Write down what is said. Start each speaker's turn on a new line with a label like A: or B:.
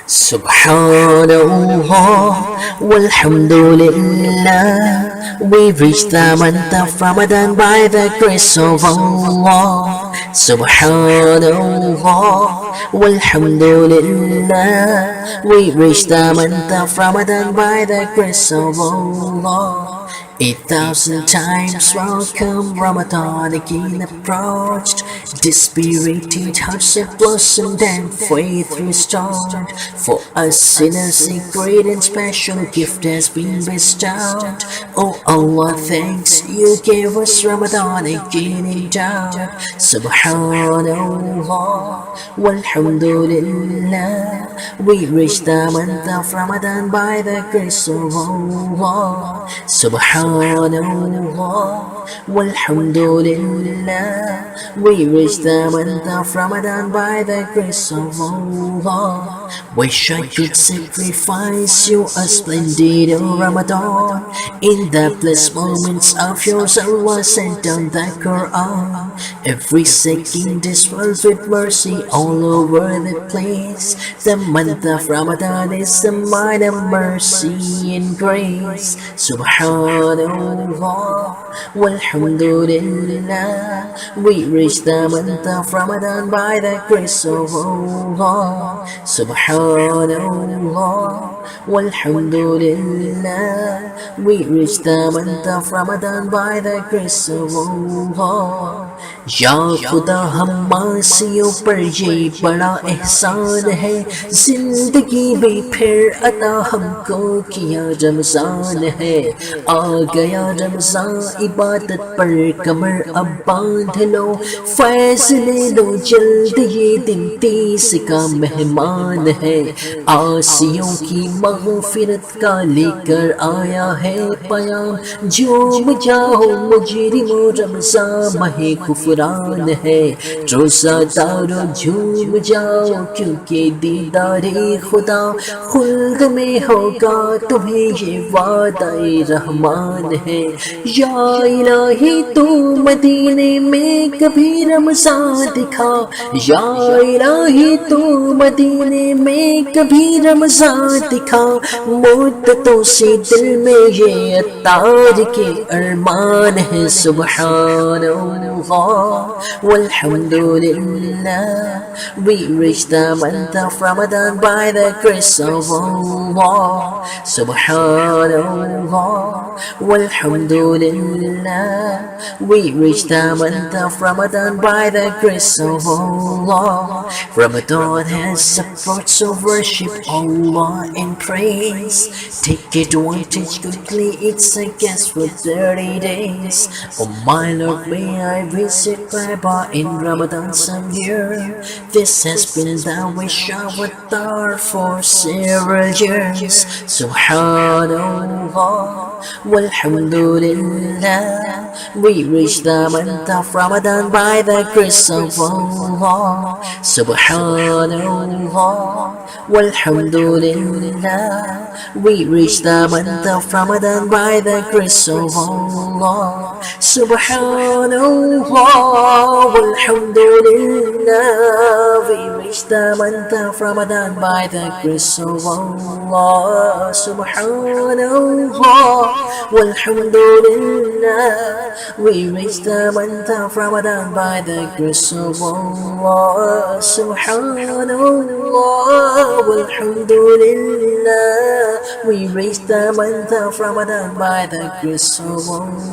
A: سبحان Allah, walhamdulillah. We reach the month of Ramadan by the grace of Allah. Subhan Allah, walhamdulillah. We reach the month of Ramadan by the grace of Allah. 8,000 times welcome Ramadan again approached. Dispirited hearts have blossomed and faith restored. For us sinners a great and special gift has been bestowed. Oh Allah, thanks you gave us Ramadan again endowed. Subhanallah, walhamdulillah. We reach the month of Ramadan by the grace of Allah. Subhanallah, walhamdulillah. We reach the month of Ramadan by the grace of Allah. Wish I could sacrifice you a splendid Ramadan. In the blessed moments of yours, Allah sent down the Quran. Every second is filled with mercy all over the place. The month of Ramadan is the month of mercy and grace. Subhanallah, walhamdulillah. We reach the month of Ramadan by the grace of Allah. Subhanallah, walhamdulillah. We reach the month of Ramadan by the grace of Allah. या खुदा हम आसियों पर ये बड़ा एहसान है, जिंदगी में फिरअता हमको किया रमजान है। आ गया रमजान, इबादत पर कमर अब बांध लो, फैज़ ले लो जल्द ये दिन 30 का मेहमान है। आसियों की मग़फ़िरत का लेकर आया है पयाम, झूम जाओ मुजरिमों रमजान महे कुफरान है। रोज़ादारो झूम जाओ क्योंकि दीदारे खुदा खुल्द में होगा तुम्हें ये वादाए रहमान है। या इलाही तू मदीने में कभी रमज़ान दिखा, या इलाही तू मदीने में कभी रमज़ान दिखा। मुद्दतों से दिल में ये अत्तार के अरमान है। सुबहान Allah, walhamdulillah. We reach the month of Ramadan by the grace of Allah. Subhanallah, walhamdulillah. We reach the month of Ramadan by the grace of Allah. Ramadan has approached, so worship Allah in praise. Take advantage quickly, it's a guest for 30 days. Oh my Lord, may I visit Kaaba in Ramadan some year. This has been the wish of Attar for several years. Subhanallah, walhamdulillah. We reach the month of Ramadan by the grace of Allah. Subhanallah, walhamdulillah. We reach the month of Ramadan by the grace of Allah. Subhanallah, walhamdulillah. We reach the month of Ramadan by the grace of Allah. Subhanallah, walhamdulillah. We reach the month of Ramadan by the grace of Allah. Subhanallah, walhamdulillah. We reach the month of Ramadan by the grace of Allah.